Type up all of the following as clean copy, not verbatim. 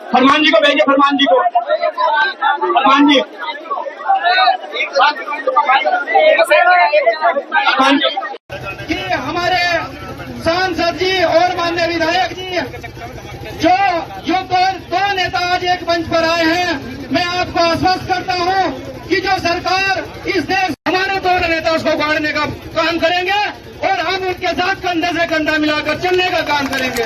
फरमान जी को भेजिए, फरमान जी को, फरमान जी, कि हमारे सांसद जी और माननीय विधायक जी जो दो नेता आज एक मंच पर आए हैं, मैं आपको आश्वस्त करता हूं कि जो सरकार इस देश हमारे दोनों नेता उसको बांटने का काम करेंगे और हम उनके साथ कंधे से कंधा मिलाकर चलने का काम करेंगे।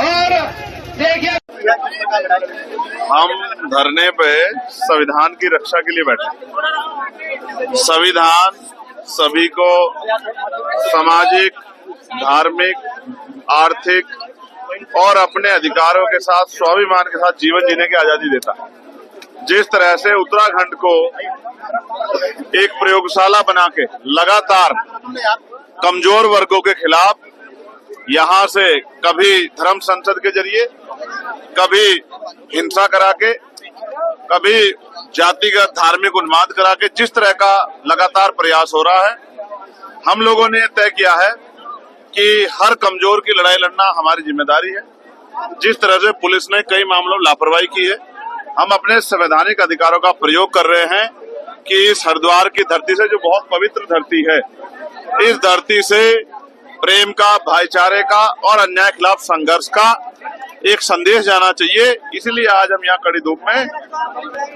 और देखिए, हम धरने पे संविधान की रक्षा के लिए बैठे। संविधान सभी को सामाजिक, धार्मिक, आर्थिक और अपने अधिकारों के साथ स्वाभिमान के साथ जीवन जीने की आजादी देता है। जिस तरह से उत्तराखंड को एक प्रयोगशाला बना के लगातार कमजोर वर्गों के खिलाफ यहाँ से कभी धर्म संसद के जरिए, कभी हिंसा करा के, कभी जातिगत धार्मिक उन्माद करा के जिस तरह का लगातार प्रयास हो रहा है, हम लोगों ने तय किया है कि हर कमजोर की लड़ाई लड़ना हमारी जिम्मेदारी है। जिस तरह से पुलिस ने कई मामलों में लापरवाही की है, हम अपने संवैधानिक अधिकारों का प्रयोग कर रहे हैं कि इस हरिद्वार की धरती से, जो बहुत पवित्र धरती है, इस धरती से प्रेम का, भाईचारे का और अन्याय के खिलाफ संघर्ष का एक संदेश जाना चाहिए। इसलिए आज हम यहाँ कड़ी धूप में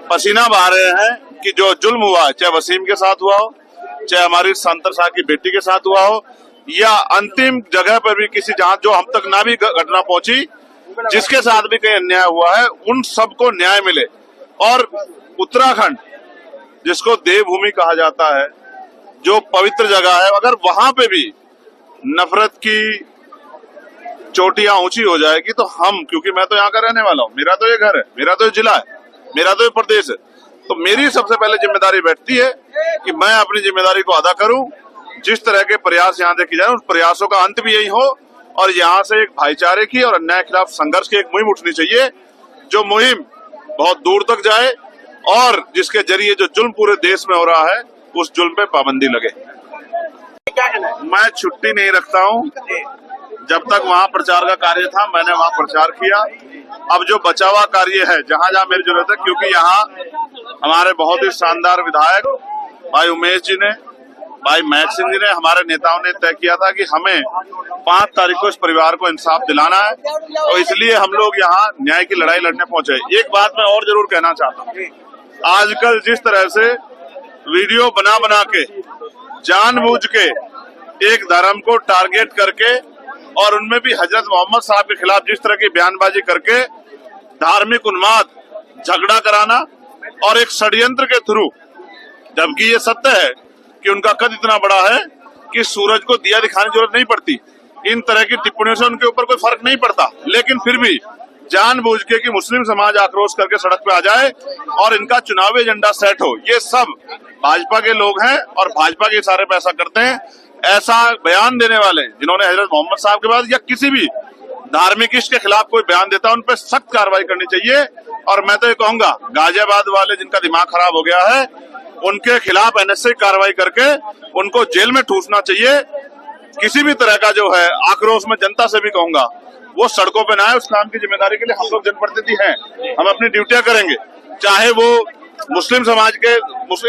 पसीना बहा रहे हैं कि जो जुल्म हुआ, चाहे वसीम के साथ हुआ हो, चाहे हमारी संतर शाह की बेटी के साथ हुआ हो, या अंतिम जगह पर भी किसी जहां जो हम तक ना भी घटना पहुंची, जिसके साथ भी कहीं अन्याय हुआ है, उन सबको न्याय मिले। और उत्तराखंड, जिसको देवभूमि कहा जाता है, जो पवित्र जगह है, अगर वहां पे भी नफरत की चोटियां ऊंची हो जाएगी तो हम, क्योंकि मैं तो यहाँ का रहने वाला हूँ, मेरा तो ये घर है, मेरा तो ये जिला है, मेरा तो ये प्रदेश है, तो मेरी सबसे पहले जिम्मेदारी बैठती है कि मैं अपनी जिम्मेदारी को अदा करूं। जिस तरह के प्रयास यहाँ देखी जाए, उस प्रयासों का अंत भी यही हो और यहाँ से एक भाईचारे की और अन्याय के खिलाफ संघर्ष की एक मुहिम उठनी चाहिए, जो मुहिम बहुत दूर तक जाए और जिसके जरिए जो जुल्म पूरे देश में हो रहा है, उस जुल्म पे पाबंदी लगे। मैं छुट्टी नहीं रखता हूँ। जब तक वहाँ प्रचार का कार्य था, मैंने वहाँ प्रचार किया। अब जो बचा हुआ कार्य है, जहाँ जहाँ मेरी जरूरत है, क्योंकि यहाँ हमारे बहुत ही शानदार विधायक भाई उमेश जी ने, भाई महक सिंह जी ने, हमारे नेताओं ने तय किया था कि हमें 5 तारीख को इस परिवार को इंसाफ दिलाना है, तो इसलिए हम लोग यहाँ न्याय की लड़ाई लड़ने पहुंचे। एक बात मैं और जरूर कहना चाहता हूँ, आजकल जिस तरह से वीडियो बना बना के जानबूझ के एक धर्म को टारगेट करके और उनमें भी हजरत मोहम्मद साहब के खिलाफ जिस तरह की बयानबाजी करके धार्मिक उन्माद, झगड़ा कराना और एक षड्यंत्र के थ्रू, जबकि ये सत्य है कि उनका कद इतना बड़ा है कि सूरज को दिया दिखाने की जरूरत नहीं पड़ती, इन तरह की टिप्पणियों से उनके ऊपर कोई फर्क नहीं पड़ता, लेकिन फिर भी जानबूझ के कि मुस्लिम समाज आक्रोश करके सड़क पे आ जाए और इनका चुनावी एजेंडा सेट हो, ये सब भाजपा के लोग हैं और भाजपा के इशारे पे ऐसा करते हैं। ऐसा बयान देने वाले जिन्होंने हजरत मोहम्मद साहब के बाद या किसी भी धार्मिक इश्क के खिलाफ कोई बयान देता है, उन पर सख्त कार्रवाई करनी चाहिए। और मैं तो ये कहूंगा, गाजियाबाद वाले जिनका दिमाग खराब हो गया है, उनके खिलाफ एनएसए कार्रवाई करके उनको जेल में ठूसना चाहिए। किसी भी तरह का जो है आक्रोश, में जनता से भी कहूंगा, वो सड़कों पे ना आए। उस काम की जिम्मेदारी के लिए हम लोग जनप्रतिनिधि हैं, हम अपनी ड्यूटियां करेंगे, चाहे वो मुस्लिम समाज के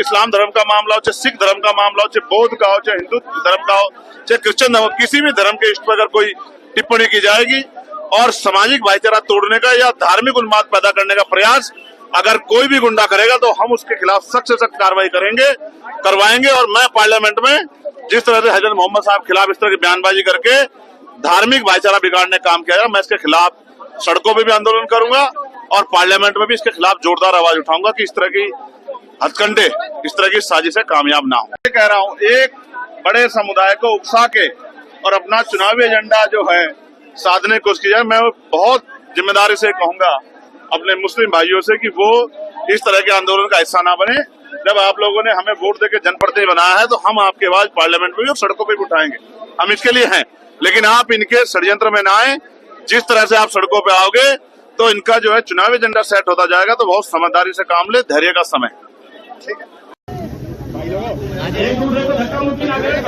इस्लाम धर्म का मामला हो, चाहे सिख धर्म का मामला हो, चाहे बौद्ध का हो, चाहे हिंदू धर्म का हो, चाहे क्रिश्चियन धर्म, किसी भी धर्म के इष्ट पर अगर कोई टिप्पणी की जाएगी और सामाजिक भाईचारा तोड़ने का या धार्मिक उन्माद पैदा करने का प्रयास अगर कोई भी गुंडा करेगा, तो हम उसके खिलाफ सख्त से सख्त कार्रवाई करवाएंगे। और मैं पार्लियामेंट में जिस तरह से हजरत मोहम्मद साहब खिलाफ इस तरह की बयानबाजी करके धार्मिक भाईचारा बिगाड़ने का काम किया जाए, मैं इसके खिलाफ सड़कों पे भी आंदोलन करूंगा और पार्लियामेंट में भी इसके खिलाफ जोरदार आवाज उठाऊंगा कि इस तरह की हथकंडे, इस तरह की साजिशें कामयाब ना हो। कह रहा हूँ, एक बड़े समुदाय को उकसा के और अपना चुनावी एजेंडा जो है साधने की कोशिश की जाए। मैं बहुत जिम्मेदारी से कहूंगा अपने मुस्लिम भाइयों से कि वो इस तरह के आंदोलन का हिस्सा ना बने। जब आप लोगों ने हमें वोट देकर जनप्रतिनिधि बनाया है, तो हम आपकी आवाज पार्लियामेंट में भी और सड़कों पर भी उठाएंगे, हम इसके लिए हैं। लेकिन आप इनके षड्यंत्र में ना आए। जिस तरह से आप सड़कों पे आओगे तो इनका जो है चुनावी एजेंडा सेट होता जाएगा। तो बहुत समझदारी से काम ले, धैर्य का समय। ठीक है। एक दूसरे को धक्का मुक्की ना करें।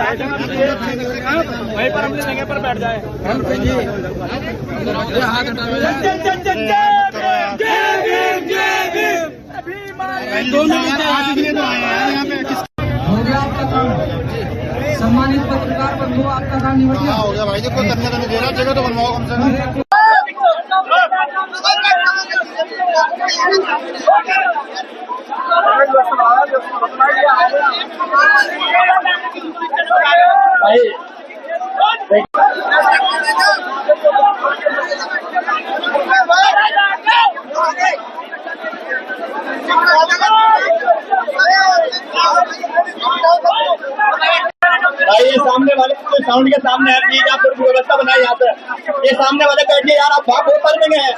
वहीं पर अपनी जगह पर बैठ जाए। दोनों इसलिए तो आए हैं यहाँ पे। हो गया आपका काम। सम्मानित पत्रकार बंधु, आपका काम निपट गया। हो गया भाई जी, कोई करने का नहीं दे रहा, जगह तो बनवाओ कम से कम। भाई ये सामने वाले साउंड के सामने है, प्लीज आप थोड़ी व्यवस्था बनाए यहाँ पे। ये सामने वाले बैठिए यार, आप वहाँ बहुत सारे में है,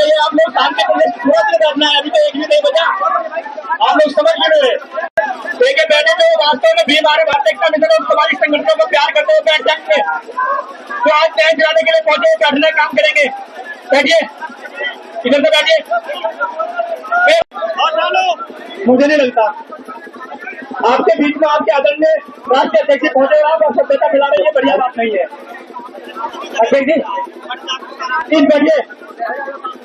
ये आप लोग शांति पूरा करना है। अभी तो एक भी नहीं बजा, आप लोग समझ गए। देखिए बैठे तो वास्तव में भी हमारे भारतीय जनता मिशन और सामाजिक संगठनों को प्यार करते हुए बैठ जाएंगे, तो आज टैंक चलाने के लिए पहुंचे, बैठने काम करेंगे। बैठिए, इधर से बैठिए। मुझे नहीं लगता आपके बीच में आपके आदरणीय राष्ट्रीय अध्यक्ष पहुंचे, आप सभ्यता मिला रहे हैं, बढ़िया बात नहीं है। अध्यक्ष जी प्लीज बैठिए।